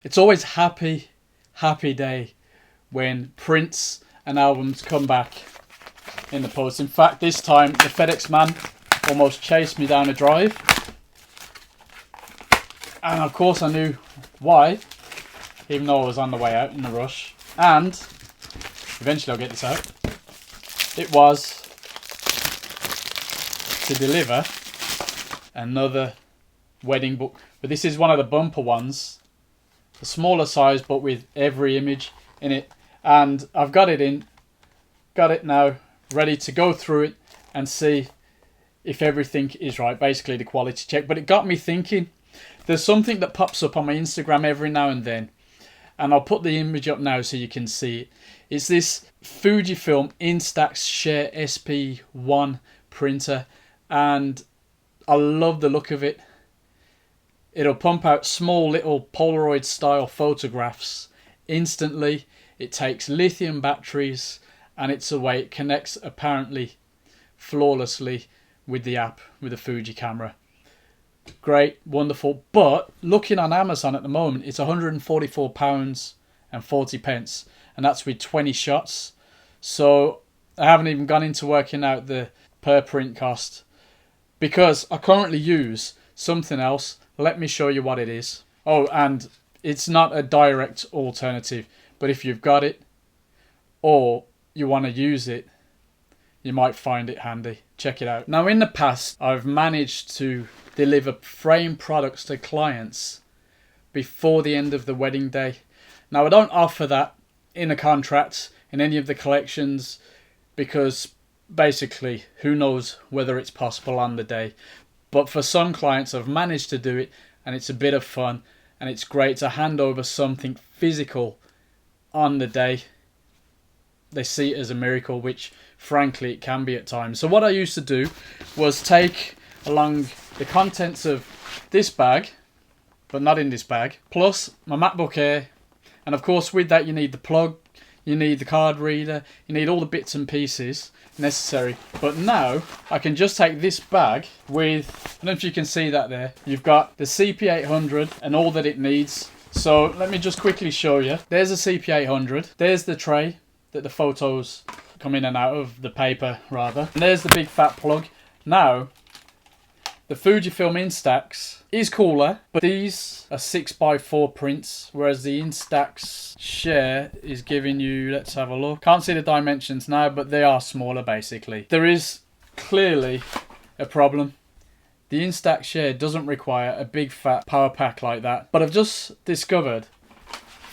It's always happy day when prints and albums come back in the post. In fact, this time the FedEx man almost chased me down a drive. And of course I knew why, even though I was on the way out in a rush. And eventually I'll get this out. It was to deliver another wedding book. But this is one of the bumper ones. The smaller size, but with every image in it. And I've got it now, ready to go through it and see if everything is right. Basically the quality check. But it got me thinking. There's something that pops up on my Instagram every now and then. And I'll put the image up now so you can see it. It's this Fujifilm Instax Share SP-1 printer. And I love the look of it. It'll pump out small little Polaroid style photographs instantly. It takes lithium batteries and it's a way it connects apparently flawlessly with the app, with the Fuji camera. Great, wonderful. But looking on Amazon at the moment, it's £144 and 40 pence, and that's with 20 shots. So I haven't even gone into working out the per print cost because I currently use something else. Let me show you what it is. Oh, and it's not a direct alternative, but if you've got it or you want to use it, you might find it handy. Check it out. Now, in the past, I've managed to deliver frame products to clients before the end of the wedding day. Now, I don't offer that in a contract in any of the collections because basically, who knows whether it's possible on the day. But for some clients, I've managed to do it, and it's a bit of fun, and it's great to hand over something physical on the day. They see it as a miracle, which frankly it can be at times. So what I used to do was take along the contents of this bag, but not in this bag, plus my MacBook Air, and of course with that you need the plug, you need the card reader, you need all the bits and pieces necessary. But now I can just take this bag with, I don't know if you can see that there, you've got the CP800 and all that it needs. So let me just quickly show you. There's a CP800, there's the tray that the photos come in and out of, the paper rather, and there's the big fat plug. Now the Fujifilm Instax is cooler, but these are 6x4 prints, whereas the Instax Share is giving you, let's have a look. Can't see the dimensions now, but they are smaller basically. There is clearly a problem. The Instax Share doesn't require a big fat power pack like that, but I've just discovered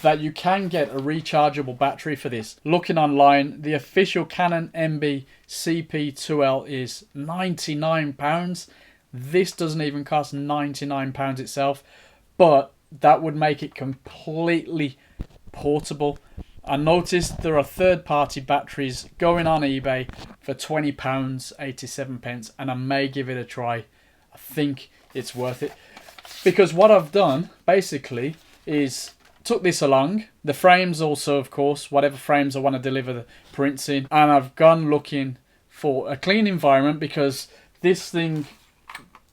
that you can get a rechargeable battery for this. Looking online, the official Canon MB CP2L is £99. This doesn't even cost £99 itself, but that would make it completely portable. I noticed there are third-party batteries going on eBay for £20, 87 pence, and I may give it a try. I think it's worth it. Because what I've done, basically, is took this along. The frames also, of course, whatever frames I want to deliver the prints in. And I've gone looking for a clean environment because this thing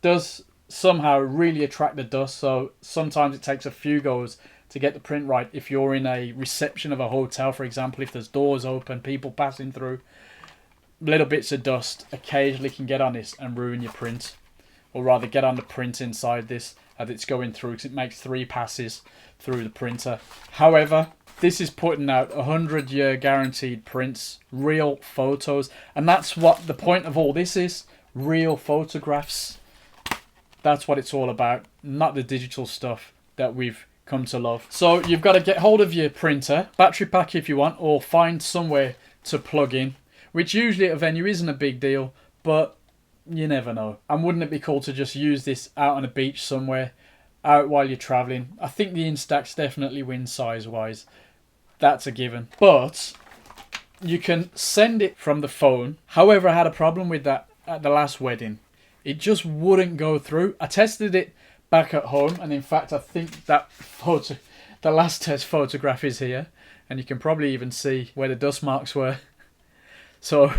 does somehow really attract the dust, so sometimes it takes a few goes to get the print right. If you're in a reception of a hotel, for example, if there's doors open, people passing through, little bits of dust occasionally can get on this and ruin your print, or rather get on the print inside this as it's going through, because it makes 3 passes through the printer. However, this is putting out 100-year guaranteed prints, real photos, and that's what the point of all this is, real photographs. That's what it's all about, not the digital stuff that we've come to love. So you've got to get hold of your printer, battery pack if you want, or find somewhere to plug in, which usually at a venue isn't a big deal, but you never know. And wouldn't it be cool to just use this out on a beach somewhere, out while you're travelling? I think the Instax definitely wins size-wise. That's a given. But you can send it from the phone. However, I had a problem with that at the last wedding. It just wouldn't go through. I tested it back at home, and in fact I think that the last test photograph is here, and you can probably even see where the dust marks were. So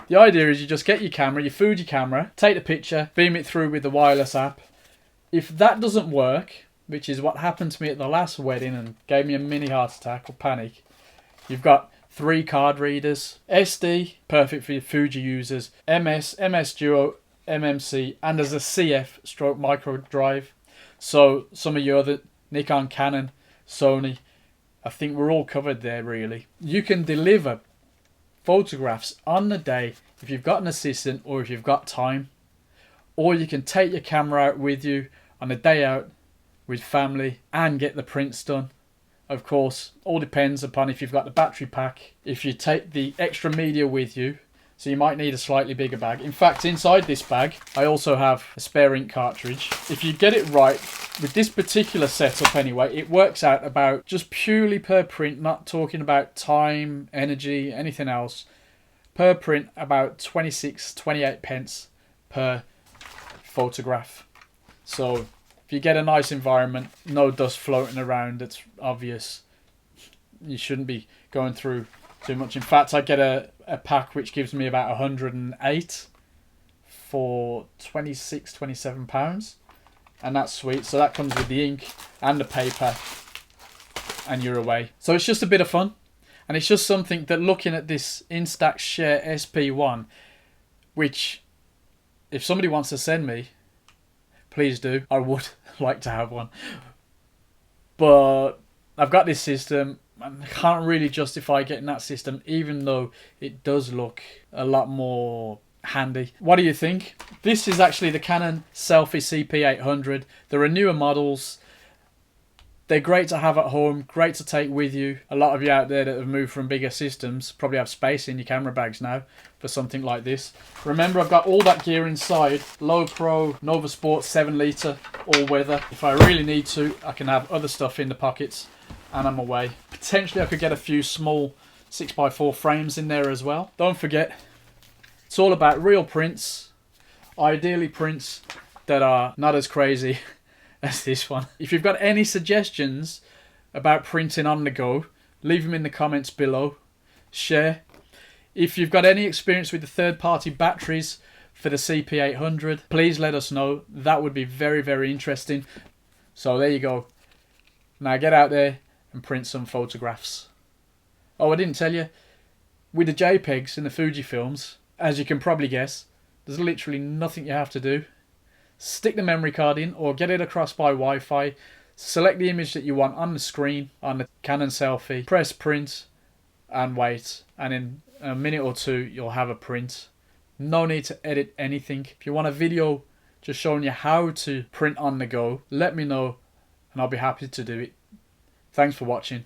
the idea is you just get your camera, your Fuji camera, take the picture, beam it through with the wireless app. If that doesn't work, which is what happened to me at the last wedding and gave me a mini heart attack or panic. You've got 3 card readers. SD, perfect for your Fuji users. MS, MS Duo, MMC, and there's a CF stroke micro drive. So some of your other Nikon, Canon, Sony, I think we're all covered there really. You can deliver photographs on the day if you've got an assistant or if you've got time. Or you can take your camera out with you on a day out with family and get the prints done. Of course, all depends upon if you've got the battery pack. If you take the extra media with you, so you might need a slightly bigger bag. In fact, inside this bag, I also have a spare ink cartridge. If you get it right, with this particular setup anyway, it works out about, just purely per print, not talking about time, energy, anything else, per print about 28 pence per photograph. So if you get a nice environment, no dust floating around, it's obvious. You shouldn't be going through too much. In fact, I get a pack which gives me about 108 for 26, 27 pounds. And that's sweet. So that comes with the ink and the paper and you're away. So it's just a bit of fun. And it's just something that, looking at this Instax Share SP-1, which if somebody wants to send me, please do. I would like to have one. But I've got this system and I can't really justify getting that system, even though it does look a lot more handy. What do you think? This is actually the Canon Selphy CP800. There are newer models. They're great to have at home, great to take with you. A lot of you out there that have moved from bigger systems probably have space in your camera bags now for something like this. Remember, I've got all that gear inside. Low Pro, Nova Sport 7 litre, all weather. If I really need to, I can have other stuff in the pockets and I'm away. Potentially I could get a few small 6x4 frames in there as well. Don't forget, it's all about real prints. Ideally prints that are not as crazy as this one. If you've got any suggestions about printing on the go, leave them in the comments below. Share. If you've got any experience with the third-party batteries for the CP800, please let us know. That would be very, very interesting. So there you go. Now get out there and print some photographs. Oh, I didn't tell you, with the JPEGs in the Fuji films, as you can probably guess, there's literally nothing you have to do. Stick the memory card in or get it across by Wi-Fi. Select the image that you want on the screen on the Canon Selphy. Press print and wait. And in a minute or two, you'll have a print. No need to edit anything. If you want a video just showing you how to print on the go, let me know and I'll be happy to do it. Thanks for watching.